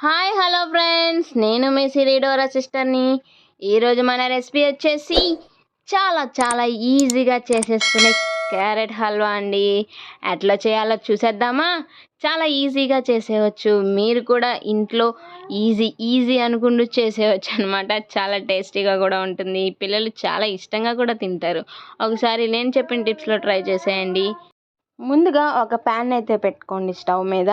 Hi hello friends, నేను మీ సిరిడోరా సిస్టర్ని. ఈరోజు మన రెసిపీ వచ్చేసి చాలా చాలా ఈజీగా చేసేసుకునే క్యారెట్ హల్వా అండి. ఎట్లా చేయాలో చూసేద్దామా? చాలా ఈజీగా చేసేయచ్చు. మీరు కూడా ఇంట్లో ఈజీ అనుకుంటూ చేసేయచ్చు అనమాట. చాలా టేస్టీగా కూడా ఉంటుంది. పిల్లలు చాలా ఇష్టంగా కూడా తింటారు. ఒకసారి నేను చెప్పిన టిప్స్లో ట్రై చేసేయండి. ముందుగా ఒక ప్యాన్ అయితే పెట్టుకోండి స్టవ్ మీద.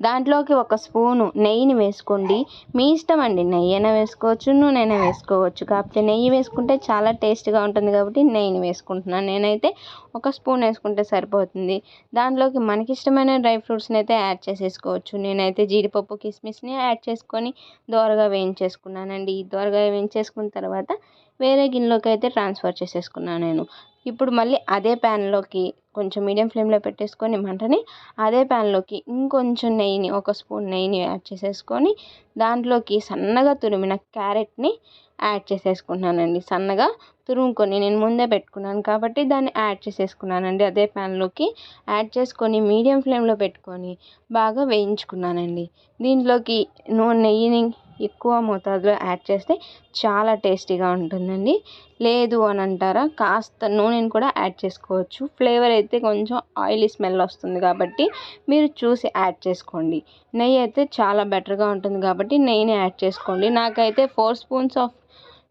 దాంట్లోకి ఒక స్పూను నెయ్యిని వేసుకోండి. మీ ఇష్టం అండి, నెయ్యి అయినా వేసుకోవచ్చు, నూనె అయినా వేసుకోవచ్చు. కాకపోతే నెయ్యి వేసుకుంటే చాలా టేస్ట్గా ఉంటుంది కాబట్టి నెయ్యిని వేసుకుంటున్నాను. నేనైతే ఒక స్పూన్ వేసుకుంటే సరిపోతుంది. దాంట్లోకి మనకి ఇష్టమైన డ్రై ఫ్రూట్స్ని అయితే యాడ్ చేసేసుకోవచ్చు. నేనైతే జీడిపప్పు కిస్మిస్ని యాడ్ చేసుకొని దోరగా వేయించేసుకున్నానండి. దోరగా వేయించేసుకున్న తర్వాత వేరే గిన్నెలోకి అయితే ట్రాన్స్ఫర్ చేసేసుకున్నాను నేను. ఇప్పుడు మళ్ళీ అదే ప్యాన్లోకి కొంచెం మీడియం ఫ్లేమ్లో పెట్టేసుకొని మంటని అదే ప్యాన్లోకి ఇంకొంచెం నెయ్యిని, ఒక స్పూన్ నెయ్యిని యాడ్ చేసేసుకొని దాంట్లోకి సన్నగా తురిమిన క్యారెట్ని యాడ్ చేసేసుకున్నానండి. సన్నగా తురుముకొని నేను ముందే పెట్టుకున్నాను కాబట్టి దాన్ని యాడ్ చేసేసుకున్నానండి. అదే ప్యాన్లోకి యాడ్ చేసుకొని మీడియం ఫ్లేమ్లో పెట్టుకొని బాగా వేయించుకున్నానండి. దీంట్లోకి నెయ్యిని ఎక్కువ మోతాదులో యాడ్ చేస్తే చాలా టేస్టీగా ఉంటుందండి. లేదు అని అంటారా, కాస్త నూనెని కూడా యాడ్ చేసుకోవచ్చు. ఫ్లేవర్ అయితే కొంచెం ఆయిలీ స్మెల్ వస్తుంది కాబట్టి మీరు చూసి యాడ్ చేసుకోండి. నెయ్యి అయితే చాలా బెటర్గా ఉంటుంది కాబట్టి నెయ్యిని యాడ్ చేసుకోండి. నాకైతే 4 స్పూన్స్ ఆఫ్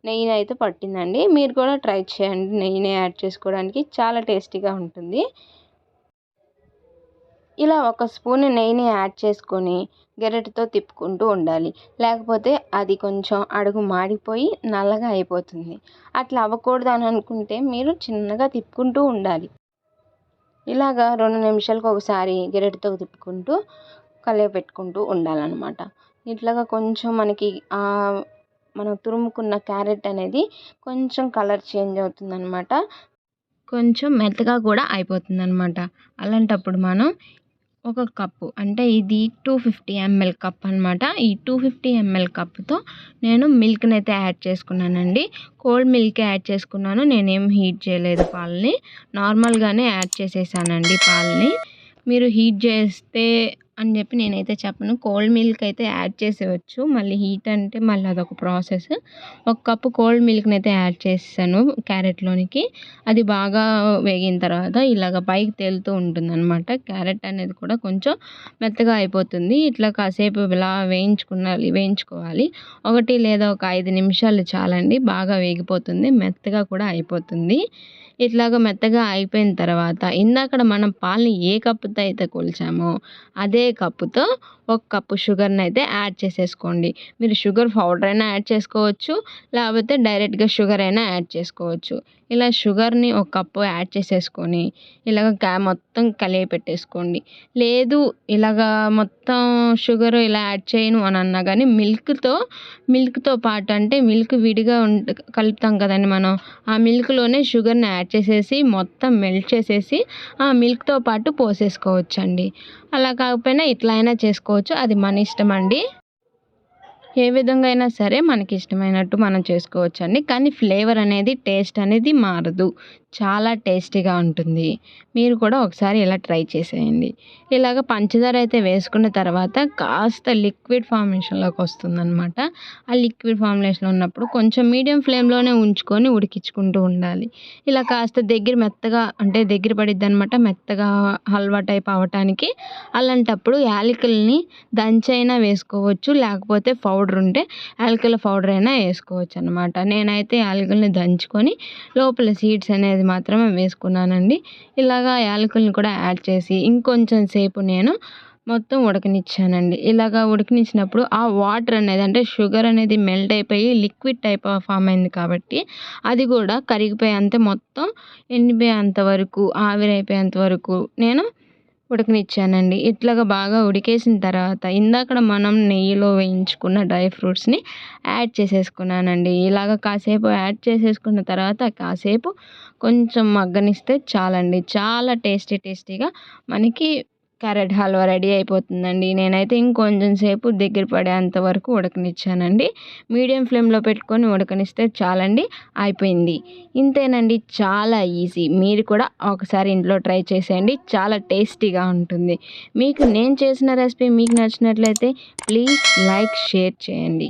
నెయ్యిని అయితే పట్టిందండి. మీరు కూడా ట్రై చేయండి నెయ్యిని యాడ్ చేసుకోవడానికి, చాలా టేస్టీగా ఉంటుంది. ఇలా ఒక స్పూన్ నెయ్యిని యాడ్ చేసుకొని గరిటెతో తిప్పుకుంటూ ఉండాలి. లేకపోతే అది కొంచెం అడుగు మాడిపోయి నల్లగా అయిపోతుంది. అట్లా అవ్వకూడదు అని అనుకుంటే మీరు చిన్నగా తిప్పుకుంటూ ఉండాలి. ఇలాగా 2 నిమిషాలకు ఒకసారి గరిటెతో తిప్పుకుంటూ పెట్టుకుంటూ ఉండాలన్నమాట. ఇట్లాగా కొంచెం మనకి మనం తురుముకున్న క్యారెట్ అనేది కొంచెం కలర్ చేంజ్ అవుతుందన్నమాట. కొంచెం మెత్తగా కూడా అయిపోతుందన్నమాట. అలాంటప్పుడు మనం ఒక కప్పు, అంటే ఇది 250 ml కప్ అనమాట. ఈ 250 ml కప్పుతో నేను మిల్క్ని అయితే యాడ్ చేసుకున్నానండి. కోల్డ్ మిల్క్ యాడ్ చేసుకున్నాను. నేనేం హీట్ చేయలేదు పాలని, నార్మల్గానే యాడ్ చేసేసానండి పాలని. మీరు హీట్ చేస్తే అని చెప్పి నేనైతే చెప్పను. కోల్డ్ మిల్క్ అయితే యాడ్ చేసేయచ్చు. మళ్ళీ హీట్ అంటే మళ్ళీ అదొక ప్రాసెస్. ఒక కప్పు కోల్డ్ మిల్క్ని అయితే యాడ్ చేసాను క్యారెట్లోనికి. అది బాగా వేగిన తర్వాత ఇలాగ పైకి తేలుతూ ఉంటుందన్నమాట. క్యారెట్ అనేది కూడా కొంచెం మెత్తగా అయిపోతుంది. ఇట్లా కాసేపు ఇలా వేయించుకోవాలి. 1 లేదా ఒక 5 నిమిషాలు చాలండి. బాగా వేగిపోతుంది, మెత్తగా కూడా అయిపోతుంది. ఇట్లాగా మెత్తగా అయిపోయిన తర్వాత ఇందాకడ మనం పాలని ఏ కప్పుతో అయితే కొలిచామో అదే కప్పుతో 1 కప్పు షుగర్ని అయితే యాడ్ చేసేసుకోండి. మీరు షుగర్ పౌడర్ అయినా యాడ్ చేసుకోవచ్చు, లేకపోతే డైరెక్ట్గా షుగర్ అయినా యాడ్ చేసుకోవచ్చు. ఇలా షుగర్ని 1 కప్పు యాడ్ చేసేసుకొని ఇలాగ మొత్తం కలిపి పెట్టేసుకోండి. లేదు ఇలాగా మొత్తం షుగర్ ఇలా యాడ్ చేయను అని అన్నా కానీ మిల్క్తో పాటు, అంటే మిల్క్ విడిగా కలుపుతాం కదండి మనం, ఆ మిల్క్లోనే షుగర్ని యాడ్ చేసేసి మొత్తం మెల్ట్ చేసేసి ఆ మిల్క్తో పాటు పోసేసుకోవచ్చండి. అలా కాకపోయినా ఇట్లా అయినా చేసుకోవచ్చు, అది మన ఇష్టం అండి. ఏ విధంగా అయినా సరే మనకి ఇష్టమైనట్టు మనం చేసుకోవచ్చండి. కానీ ఫ్లేవర్ అనేది, టేస్ట్ అనేది మారదు, చాలా టేస్టీగా ఉంటుంది. మీరు కూడా ఒకసారి ఇలా ట్రై చేసేయండి. ఇలాగ పంచదార అయితే వేసుకున్న తర్వాత కాస్త లిక్విడ్ ఫార్మేషన్లోకి వస్తుందన్నమాట. ఆ లిక్విడ్ ఫార్మేషన్లో ఉన్నప్పుడు కొంచెం మీడియం ఫ్లేమ్లోనే ఉంచుకొని ఉడికించుకుంటూ ఉండాలి. ఇలా కాస్త మెత్తగా, అంటే దగ్గర పడిద్ది అనమాట, మెత్తగా హల్వా టైప్ అవ్వటానికి. అలాంటప్పుడు యాలకుల్ని దంచైనా వేసుకోవచ్చు, లేకపోతే పౌడర్ ఉంటే యాలకుల పౌడర్ అయినా వేసుకోవచ్చు అనమాట. నేనైతే యాలకుల్ని దంచుకొని లోపల సీడ్స్ అనేది మాత్రమే వేసుకున్నానండి. ఇలాగా యాలకుల్ని కూడా యాడ్ చేసి ఇంకొంచెం సేపు నేను మొత్తం ఉడకనిచ్చానండి. ఇలాగా ఉడకనిచ్చినప్పుడు ఆ వాటర్ అనేది, అంటే షుగర్ అనేది మెల్ట్ అయిపోయి లిక్విడ్ టైప్ ఫామ్ అయింది కాబట్టి అది కూడా కరిగిపోయేంత, మొత్తం ఎండిపోయేంత వరకు, ఆవిరైపోయేంత వరకు నేను ఉడకనిచ్చానండి. ఇట్లాగా బాగా ఉడికేసిన తర్వాత ఇందాకడ మనం నెయ్యిలో వేయించుకున్న డ్రై ఫ్రూట్స్ని యాడ్ చేసేసుకున్నానండి. ఇలాగ కాసేపు యాడ్ చేసేసుకున్న తర్వాత కాసేపు కొంచెం మగ్గనిస్తే చాలండి. చాలా టేస్టీగా మనకి క్యారెట్ హల్వా రెడీ అయిపోతుందండి. నేనైతే ఇంకొంచెం సేపు దగ్గర పడేంత వరకు ఉడకనిచ్చానండి. మీడియం ఫ్లేమ్‌లో పెట్టుకొని ఉడకనిస్తే చాలండి, అయిపోయింది. ఇంతేనండి, చాలా ఈజీ. మీరు కూడా ఒకసారి ఇంట్లో ట్రై చేసేయండి. చాలా టేస్టీగా ఉంటుంది. మీకు నేను చేసిన రెసిపీ మీకు నచ్చినట్లయితే ప్లీజ్ లైక్, షేర్ చేయండి.